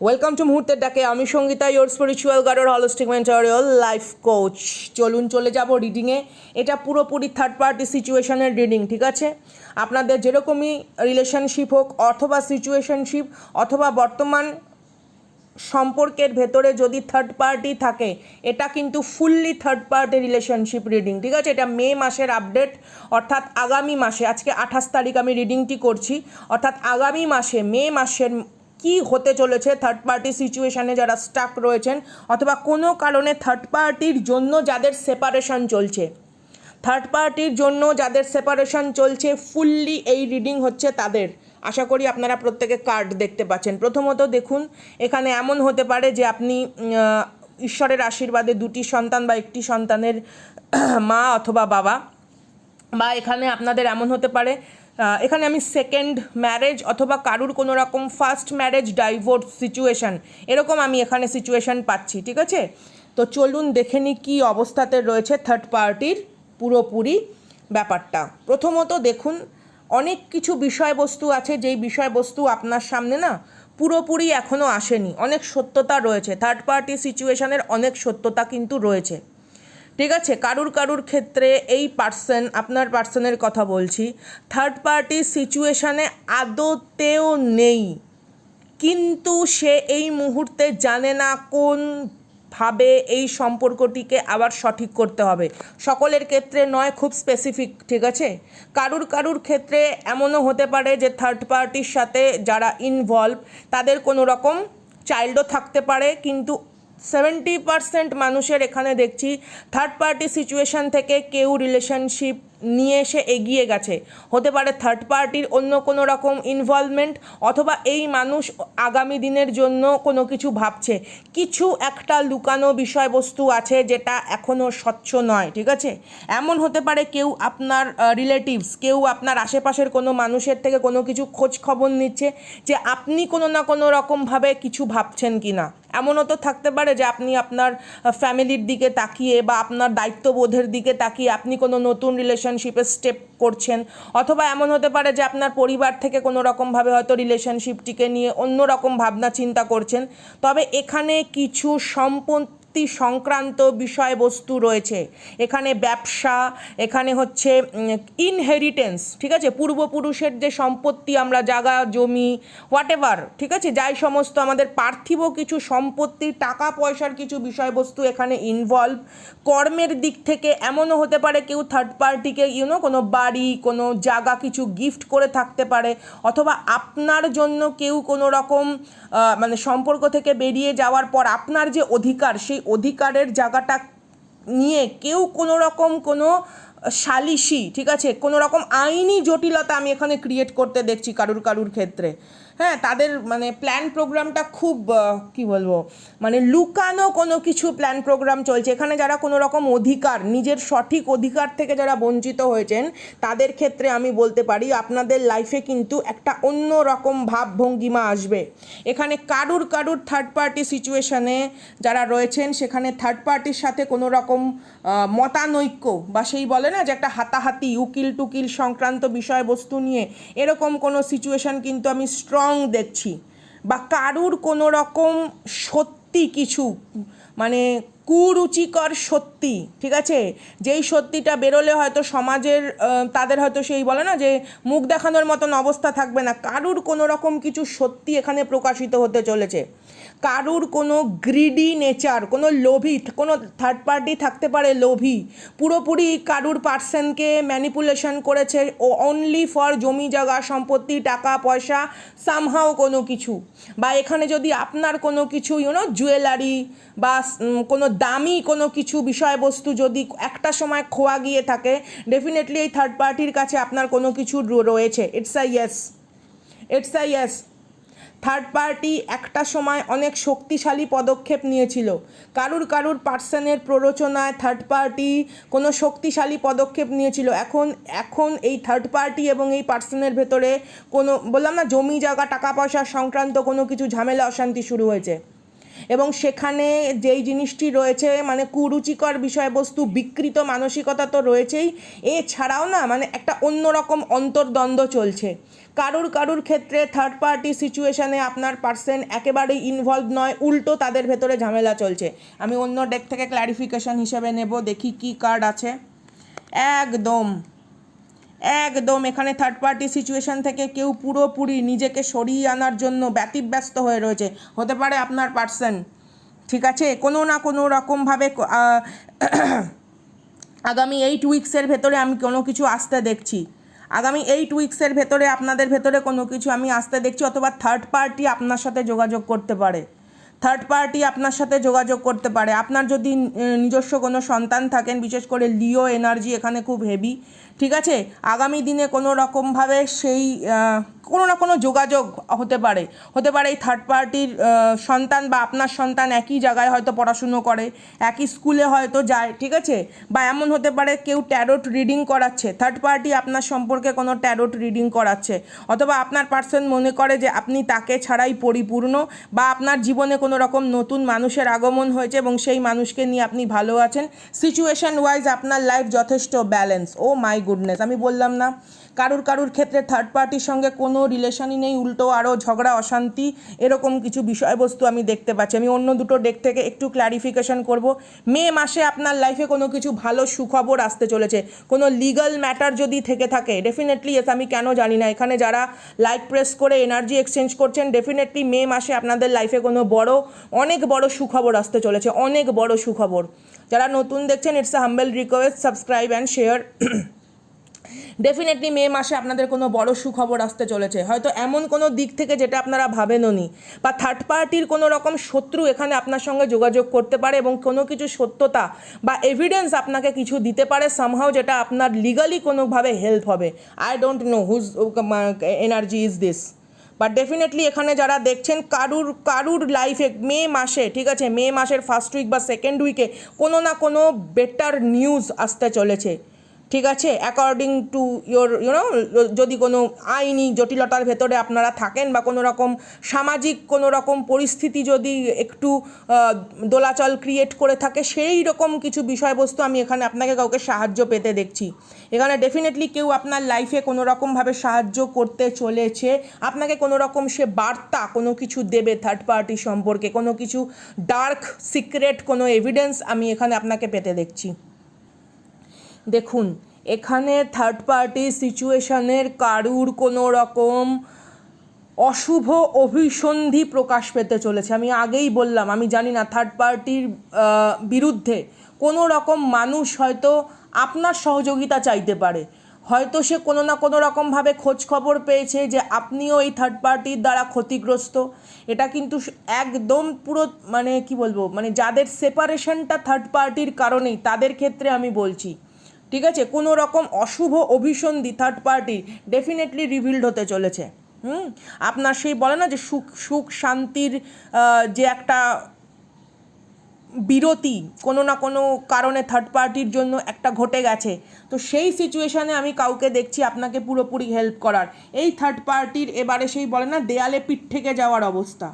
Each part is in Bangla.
ওয়েলকাম টু মুহূর্তের ডাকে। আমি Sangeeta, your spiritual guide, holistic mentor, life coach. চলে যাব রিডিংয়ে। এটা পুরোপুরি থার্ড পার্টি সিচুয়েশনের রিডিং, ঠিক আছে? আপনাদের যেরকমই রিলেশনশিপ হোক অথবা সিচুয়েশনশিপ অথবা বর্তমান সম্পর্কের ভেতরে যদি থার্ড পার্টি থাকে, এটা কিন্তু fully third party relationship reading, ঠিক আছে? এটা মে মাসের আপডেট, অর্থাৎ আগামী মাসে, আজকে 28 তারিখ আমি রিডিংটি করছি, অর্থাৎ আগামী মাসে মে মাসের কি হতে চলেছে থার্ড পার্টি সিচুয়েশানে যারা স্টাক রয়েছেন অথবা কোনো কারণে থার্ড পার্টির জন্য যাদের সেপারেশন চলছে, থার্ড পার্টির জন্য যাদের সেপারেশন চলছে, ফুললি এই রিডিং হচ্ছে তাদের। আশা করি আপনারা প্রত্যেকে কার্ড দেখতে পাচ্ছেন। প্রথমত দেখুন, এখানে এমন হতে পারে যে আপনি ঈশ্বরের আশীর্বাদে দুটি সন্তান বা একটি সন্তানের মা অথবা বাবা, বা এখানে আপনাদের এমন হতে পারে এখানে আমি সেকেন্ড ম্যারেজ অথবা কারুর কোনো রকম ফার্স্ট ম্যারেজ ডাইভোর্স সিচুয়েশান, এরকম আমি এখানে সিচুয়েশান পাচ্ছি, ঠিক আছে? তো চলুন দেখে নিই কী অবস্থাতে রয়েছে থার্ড পার্টির পুরোপুরি ব্যাপারটা। প্রথমত দেখুন, অনেক কিছু বিষয়বস্তু আছে যেই বিষয়বস্তু আপনার সামনে না পুরোপুরি এখনও আসেনি, অনেক সত্যতা রয়েছে, থার্ড পার্টি সিচুয়েশানের অনেক সত্যতা কিন্তু রয়েছে, ঠিক আছে? কারুর ক্ষেত্রে এই পার্সন, আপনার পার্সনের কথা বলছি, থার্ড পার্টি সিচুয়েশানে আদতেও নেই, কিন্তু সে এই মুহূর্তে জানে না কোনভাবে এই সম্পর্কটিকে আবার সঠিক করতে হবে। সকলের ক্ষেত্রে নয়, খুব স্পেসিফিক, ঠিক আছে? কারুর ক্ষেত্রে এমনও হতে পারে যে থার্ড পার্টির সাথে যারা ইনভলভ তাদের কোনো রকম চাইল্ডও থাকতে পারে, কিন্তু 70% মানুষের এখানে দেখছি থার্ড পার্টি সিচুয়েশান থেকে কেউ রিলেশনশিপ নিয়ে এসে এগিয়ে গেছে। হতে পারে থার্ড পার্টির অন্য কোনো রকম ইনভলভমেন্ট, অথবা এই মানুষ আগামী দিনের জন্য কোনো কিছু ভাবছে, কিছু একটা লুকানো বিষয়বস্তু আছে যেটা এখনও স্বচ্ছ নয়, ঠিক আছে? এমন হতে পারে কেউ আপনার রিলেটিভস, কেউ আপনার আশেপাশের কোনো মানুষের থেকে কোনো কিছু খোঁজ খবর নিচ্ছে যে আপনি কোনো না কোনো রকমভাবে কিছু ভাবছেন কি না। এমনও তো থাকতে পারে যে আপনি আপনার ফ্যামিলির দিকে তাকিয়ে বা আপনার দায়িত্ববোধের দিকে তাকিয়ে আপনি কোনো নতুন রিলেশনশিপে স্টেপ করছেন, অথবা এমন হতে পারে যে আপনার পরিবার থেকে কোনো রকমভাবে হয়তো রিলেশনশিপটিকে নিয়ে অন্য রকম ভাবনা চিন্তা করছেন। তবে এখানে কিছু সম্পত্তি সংক্রান্ত বিষয়বস্তু রয়েছে, এখানে ব্যবসা, এখানে হচ্ছে ইনহেরিটেন্স, ঠিক আছে? পূর্বপুরুষের যে সম্পত্তি, আমরা জায়গা জমি হোয়াটএভার, ঠিক আছে, যাই সমস্ত আমাদের পার্থিব কিছু সম্পত্তি, টাকা পয়সার কিছু বিষয়বস্তু এখানে ইনভলভ। কর্মের দিক থেকে এমনও হতে পারে কেউ থার্ড পার্টিকে কোনো বাড়ি, কোনো জায়গা কিছু গিফট করে থাকতে পারে, অথবা আপনার জন্য কেউ কোনো রকম মানে সম্পর্ক থেকে বেরিয়ে যাওয়ার পর আপনার যে অধিকার, সেই অধিকারের জায়গাটা নিয়ে কেউ কোনো রকম কোনো সালিশি, ঠিক আছে, কোনো রকম আইনি জটিলতা আমি এখানে ক্রিয়েট করতে দেখছি কারুর ক্ষেত্রে। হ্যাঁ, তাদের মানে প্ল্যান প্রোগ্রামটা খুব কি বলবো, মানে লুকানো কোনো কিছু প্ল্যান প্রোগ্রাম চলছে এখানে। যারা কোনো রকম অধিকার, নিজের সঠিক অধিকার থেকে যারা বঞ্চিত হয়েছেন, তাদের ক্ষেত্রে আমি বলতে পারি আপনাদের লাইফে কিন্তু একটা অন্য রকম ভাবভঙ্গিমা আসবে। এখানে কারুর থার্ড পার্টি সিচুয়েশানে যারা রয়েছেন, সেখানে থার্ড পার্টির সাথে কোনো রকম মতানৈক্য বা সেই বলে না যে একটা হাতাহাতি, উকিল টুকিল সংক্রান্ত বিষয়বস্তু নিয়ে এরকম কোনো সিচুয়েশান কিন্তু আমি স্ট্রং দেখছি। বা কারুর কোনো রকম সত্যি কিছু মানে কুরুচিকর সত্যি, ঠিক আছে, যেই সত্যিটা বেরোলে হয়তো সমাজের তাদের হয়তো সেই বলে না যে মুখ দেখানোর মতন অবস্থা থাকবে না, কারুর কোনো রকম কিছু সত্যি এখানে প্রকাশিত হতে চলেছে। কারুর কোনো গ্রিডি নেচার, কোনো লোভী, কোনো থার্ড পার্টি থাকতে পারে লোভী, পুরোপুরি কারুর পার্সনকে ম্যানিপুলেশন করেছে অনলি ফর জমি জায়গা সম্পত্তি, টাকা পয়সা, সামহাও কোনো কিছু। বা এখানে যদি আপনার কোনো কিছু জুয়েলারি বা কোনো দামি কোনো কিছু বিষয়বস্তু যদি একটা সময় খোয়া গিয়ে থাকে, ডেফিনেটলি এই থার্ড পার্টির কাছে আপনার কোনো কিছু রয়েছে। It's a yes. Third party একটা সময় অনেক শক্তিশালী পদক্ষেপ নিয়েছিল, কারুর পার্সনের প্ররোচনায় থার্ড পার্টি কোনো শক্তিশালী পদক্ষেপ নিয়েছিল। এখন এই থার্ড পার্টি এবং এই পার্সনের ভেতরে কোনো, বললাম না, জমি জায়গা টাকা পয়সা সংক্রান্ত কোনো কিছু ঝামেলা অশান্তি শুরু হয়েছে। এবং সেখানে যেই জিনিসটি রয়েছে মানে কুরুচিকর বিষয়বস্তু, বিকৃত মানসিকতা তো রয়েছেই, এছাড়াও না মানে একটা অন্যরকম অন্তর্দ্বন্দ্ব চলছে। কারুর ক্ষেত্রে থার্ড পার্টি সিচুয়েশানে আপনার পার্সন একেবারেই ইনভলভ নয়, উল্টো তাদের ভেতরে ঝামেলা চলছে। আমি অন্য ডেক থেকে ক্ল্যারিফিকেশন হিসেবে নেব, দেখি কি কার্ড আছে। একদম একদম এখানে থার্ড পার্টি সিচুয়েশান থেকে কেউ পুরোপুরি নিজেকে সরিয়ে আনার জন্য ব্যতিব্যস্ত হয়ে রয়েছে। হতে পারে আপনার পার্সন, ঠিক আছে, কোনো না কোনো রকমভাবে আগামী 8 উইক্সের ভেতরে আমি কোনো কিছু আসতে দেখছি। আগামী 8 উইক্সের ভেতরে আপনাদের ভেতরে কোনো কিছু আমি আসতে দেখছি, অথবা থার্ড পার্টি আপনার সাথে যোগাযোগ করতে পারে। থার্ড পার্টি আপনার সাথে যোগাযোগ করতে পারে। আপনার যদি নিজস্ব কোনো সন্তান থাকেন, বিশেষ করে লিও এনার্জি এখানে খুব হেভি, ঠিক আছে, আগামী দিনে কোনো রকমভাবে সেই কোনো না কোনো যোগাযোগ হতে পারে এই থার্ড পার্টির সন্তান বা আপনার সন্তান একই জায়গায় হয়তো পড়াশুনো করে, একই স্কুলে হয়তো যায়, ঠিক আছে, বা এমন হতে পারে কেউ ট্যারোট রিডিং করাচ্ছে, থার্ড পার্টি আপনার সম্পর্কে কোনো ট্যারোট রিডিং করাচ্ছে, অথবা আপনার পার্সন মনে করে যে আপনি তাকে ছাড়াই পরিপূর্ণ, বা আপনার জীবনে কোনো রকম নতুন মানুষের আগমন হয়েছে এবং সেই মানুষকে নিয়ে আপনি ভালো আছেন। সিচুয়েশন ওয়াইজ আপনার লাইফ যথেষ্ট ব্যালেন্স। ও মাই গুডনেস, আমি বললাম না কারুর ক্ষেত্রে থার্ড পার্টির সঙ্গে কোনো রিলেশনই নেই, উল্টো আরও ঝগড়া অশান্তি এরকম কিছু বিষয়বস্তু আমি দেখতে পাচ্ছি। আমি অন্য দুটো ডেক থেকে একটু ক্ল্যারিফিকেশন করব। মে মাসে আপনার লাইফে কোনো কিছু ভালো সুখবর আসতে চলেছে। কোনো লিগাল ম্যাটার যদি থেকে থাকে, ডেফিনেটলি এস, আমি কেন জানি না, এখানে যারা লাইক প্রেস করে এনার্জি এক্সচেঞ্জ করছেন, ডেফিনেটলি মে মাসে আপনাদের লাইফে কোনো অনেক বড় সুখবর আসতে চলেছে, অনেক বড় সুখবর। যারা নতুন দেখছেন, it's a humble request, subscribe and share. Definitely May মাসে আপনাদের কোনো বড় সুখবর আসতে চলেছে, হয়তো এমন কোনো দিক থেকে যেটা আপনারা ভাবেননি, বা থার্ড পার্টির কোনো রকম শত্রু এখানে আপনার সঙ্গে যোগাযোগ করতে পারে এবং কোনো কিছু সত্যতা বা এভিডেন্স আপনাকে কিছু দিতে পারে সামহাও, যেটা আপনার লিগালি কোনোভাবে হেল্প হবে। I don't know whose energy is this, but definitely এখানে যারা দেখছেন কারুর লাইফে মে মাসে, ঠিক আছে, মে মাসের ফার্স্ট উইক বা সেকেন্ড উইকে কোনো না কোনো বেটার নিউজ আসতে চলেছে, ঠিক আছে, অ্যাকর্ডিং টু যদি কোনো আইনি জটিলতার ভেতরে আপনারা থাকেন বা কোনো রকম সামাজিক কোনো রকম পরিস্থিতি যদি একটু দোলাচল ক্রিয়েট করে থাকে, সেই রকম কিছু বিষয়বস্তু আমি এখানে আপনাকে কাউকে সাহায্য পেতে দেখছি। এখানে ডেফিনেটলি কেউ আপনার লাইফে কোনো রকমভাবে সাহায্য করতে চলেছে, আপনাকে কোনো রকম সে বার্তা কোনো কিছু দেবে থার্ড পার্টি সম্পর্কে, কোনো কিছু ডার্ক সিক্রেট কোনো এভিডেন্স আমি এখানে আপনাকে পেতে দেখছি। দেখুন এখানে থার্ড পার্টি সিচুয়েশনের কারুর কোনো রকম অশুভ অভিসন্ধি প্রকাশ পেতে চলেছে। আমি আগেই বললাম, আমি জানি না থার্ড পার্টির বিরুদ্ধে কোনো রকম মানুষ হয়তো আপনার সহযোগিতা চাইতে পারে, হয়তো সে কোনো না কোনো রকমভাবে খোঁজ খবর পেয়েছে যে আপনিও এই থার্ড পার্টির দ্বারা ক্ষতিগ্রস্ত। এটা কিন্তু একদম পুরো মানে কি বলবো, মানে যাদের সেপারেশনটা থার্ড পার্টির কারণেই, তাদের ক্ষেত্রে আমি বলছি, ঠিক আছে, কোনো রকম অশুভ অভিসন্ধি থার্ড পার্টির ডেফিনেটলি রিভিলড হতে চলেছে। আপনার সেই বলে না যে সুখ শান্তির যে একটা বিরতি কোনো না কোনো কারণে থার্ড পার্টির জন্য একটা ঘটে গেছে, তো সেই সিচুয়েশানে আমি কাউকে দেখছি আপনাকে পুরোপুরি হেল্প করার। এই থার্ড পার্টির এবারে সেই বলে না দেয়ালে পিঠ থেকে যাওয়ার অবস্থা,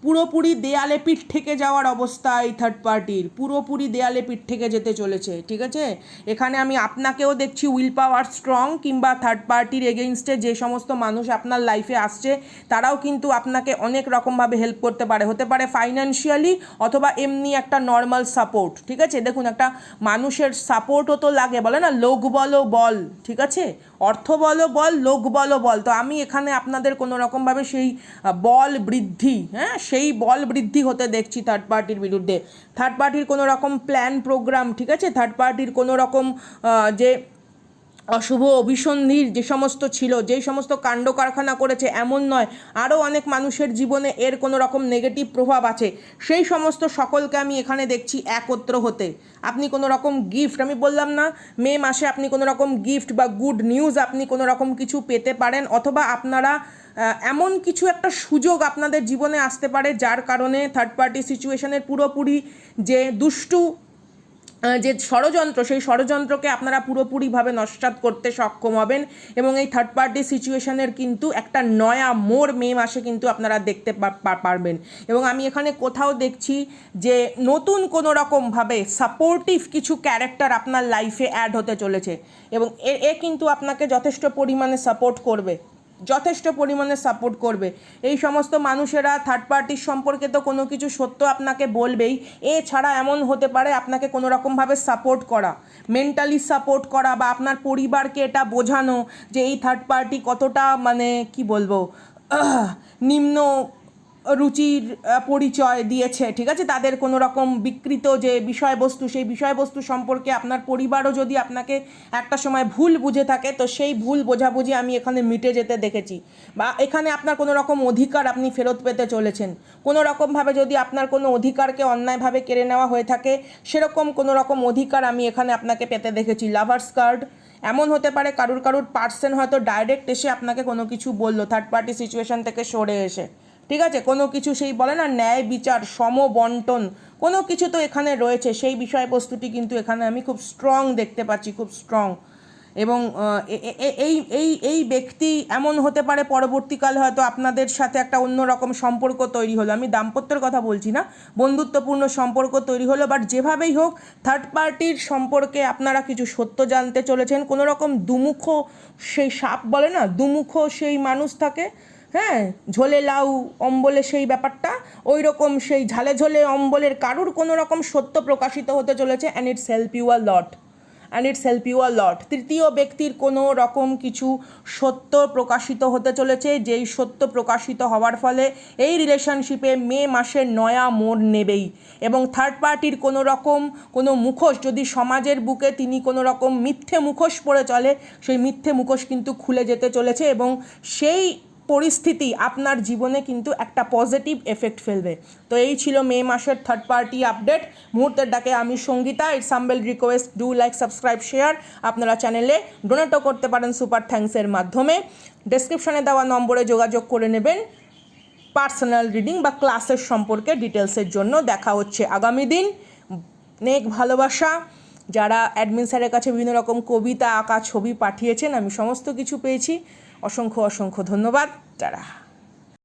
পুরোপুরি দেয়ালে পিঠ থেকে যাওয়ার অবস্থা এই থার্ড পার্টির, পুরোপুরি দেয়ালে পিঠ থেকে যেতে চলেছে, ঠিক আছে। এখানে আমি আপনাকেও দেখছি উইল পাওয়ার স্ট্রং, কিংবা থার্ড পার্টির এগেইনস্টে যে সমস্ত মানুষ আপনার লাইফে আসছে তারাও কিন্তু আপনাকে অনেক রকমভাবে হেল্প করতে পারে, হতে পারে ফাইন্যান্সিয়ালি অথবা এমনি একটা নর্মাল সাপোর্ট, ঠিক আছে। দেখুন একটা মানুষের সাপোর্টও তো লাগে, বলে না লোক বলো বল, ঠিক আছে, অর্থ বলো বল, লোক বলো বল। তো আমি এখানে আপনাদের কোনো রকমভাবে সেই বল বৃদ্ধি, সেই বল বৃদ্ধি হতে দেখছি থার্ড পার্টির বিরুদ্ধে। থার্ড পার্টির কোনো রকম প্ল্যান প্রোগ্রাম, ঠিক আছে, থার্ড পার্টির কোনো রকম যে অশুভ অভিসন্ধির যে সমস্ত ছিল, যেই সমস্ত কাণ্ড কারখানা করেছে এমন নয়, আরও অনেক মানুষের জীবনে এর কোনো রকম নেগেটিভ প্রভাব আছে, সেই সমস্ত সকলকে আমি এখানে দেখছি একত্র হতে। আপনি কোনো রকম গিফট, আমি বললাম না মে মাসে আপনি কোনো রকম গিফট বা গুড নিউজ আপনি কোনো রকম কিছু পেতে পারেন, অথবা আপনারা এমন কিছু একটা সুযোগ আপনাদের জীবনে আসতে পারে যার কারণে থার্ড পার্টি সিচুয়েশনের পুরোপুরি যে দুষ্টু যে ষড়যন্ত্র, সেই ষড়যন্ত্রকে আপনারা পুরোপুরিভাবে নস্যাৎ করতে সক্ষম হবেন এবং এই থার্ড পার্টি সিচুয়েশনের কিন্তু একটা নয়া মোড় মে মাসে কিন্তু আপনারা দেখতে পারবেন। এবং আমি এখানে কোথাও দেখছি যে নতুন কোনো রকমভাবে সাপোর্টিভ কিছু ক্যারেক্টার আপনার লাইফে অ্যাড হতে চলেছে এবং এ কিন্তু আপনাকে যথেষ্ট পরিমাণে সাপোর্ট করবে, যথেষ্ট পরিমাণে সাপোর্ট করবে। এই সমস্ত মানুষেরা থার্ড পার্টির সম্পর্কে তো কোনো কিছু সত্য আপনাকে বলবেই, এছাড়া এমন হতে পারে আপনাকে কোনো রকমভাবে সাপোর্ট করা, মেন্টালি সাপোর্ট করা, বা আপনার পরিবারকে এটা বোঝানো যে এই থার্ড পার্টি কতটা মানে কি বলবো নিম্ন রুচির পরিচয় দিয়েছে, ঠিক আছে, তাদের কোনো রকম বিকৃত যে বিষয়বস্তু, সেই বিষয়বস্তু সম্পর্কে আপনার পরিবারও যদি আপনাকে একটা সময় ভুল বুঝে থাকে, তো সেই ভুল বোঝাবুঝি আমি এখানে মিটে যেতে দেখেছি। বা এখানে আপনার কোনো রকম অধিকার আপনি ফেরত পেতে চলেছেন, কোনো রকমভাবে যদি আপনার কোনো অধিকারকে অন্যায়ভাবে কেড়ে নেওয়া হয়ে থাকে, সেরকম কোনো রকম অধিকার আমি এখানে আপনাকে পেতে দেখেছি। লাভার্স কার্ড, এমন হতে পারে কারুর পার্সন হয়তো ডাইরেক্ট এসে আপনাকে কোনো কিছু বললো থার্ড পার্টি সিচুয়েশন থেকে সরে এসে, ঠিক আছে, কোনো কিছু সেই বলে না ন্যায় বিচার সমবন্টন, কোনো কিছু তো এখানে রয়েছে, সেই বিষয়বস্তুটি কিন্তু এখানে আমি খুব স্ট্রং দেখতে পাচ্ছি, খুব স্ট্রং। এবং এই এই এই ব্যক্তি এমন হতে পারে পরবর্তীকালে হয়তো আপনাদের সাথে একটা অন্যরকম সম্পর্ক তৈরি হলো, আমি দাম্পত্যের কথা বলছি না, বন্ধুত্বপূর্ণ সম্পর্ক তৈরি হলো, বাট যেভাবেই হোক থার্ড পার্টির সম্পর্কে আপনারা কিছু সত্য জানতে চলেছেন। কোনো রকম দুমুখ সেই সাপ বলে না, দুমুখ সেই মানুষ থাকে, হ্যাঁ, ঝোলে লাউ অম্বলে সেই ব্যাপারটা, ওই রকম সেই ঝালে ঝোলে অম্বলের কারুর কোনো রকম সত্য প্রকাশিত হতে চলেছে, and it's help you a lot, and it's help you a lot. তৃতীয় ব্যক্তির কোনো রকম কিছু সত্য প্রকাশিত হতে চলেছে, যেই সত্য প্রকাশিত হওয়ার ফলে এই রিলেশনশিপে মে মাসের নয়া মোড় নেবেই। এবং থার্ড পার্টির কোনো রকম কোনো মুখোশ যদি সমাজের বুকে তিনি কোনো রকম মিথ্যে মুখোশ পরে চলে, সেই মিথ্যে মুখোশ কিন্তু খুলে যেতে চলেছে এবং সেই পরিস্থিতি আপনার জীবনে কিন্তু একটা পজিটিভ এফেক্ট ফেলবে। তো এই ছিল মে মাসের থার্ড পার্টি আপডেট। মুহূর্তের ডাকে আমি Sangeeta, it's humble request, do like, subscribe, share. আপনারা চ্যানেলে ডোনেটও করতে পারেন সুপার থ্যাঙ্কসের মাধ্যমে। ডেসক্রিপশনে দেওয়া নম্বরে যোগাযোগ করে নেবেন পার্সোনাল রিডিং বা ক্লাসের সম্পর্কে ডিটেলসের জন্য। দেখা হচ্ছে আগামী দিন। নেক ভালোবাসা। যারা অ্যাডমিন স্যারের কাছে বিভিন্ন রকম কবিতা, আঁকা, ছবি পাঠিয়েছেন, আমি সমস্ত কিছু পেয়েছি। অসংখ্য অসংখ্য ধন্যবাদ। তারা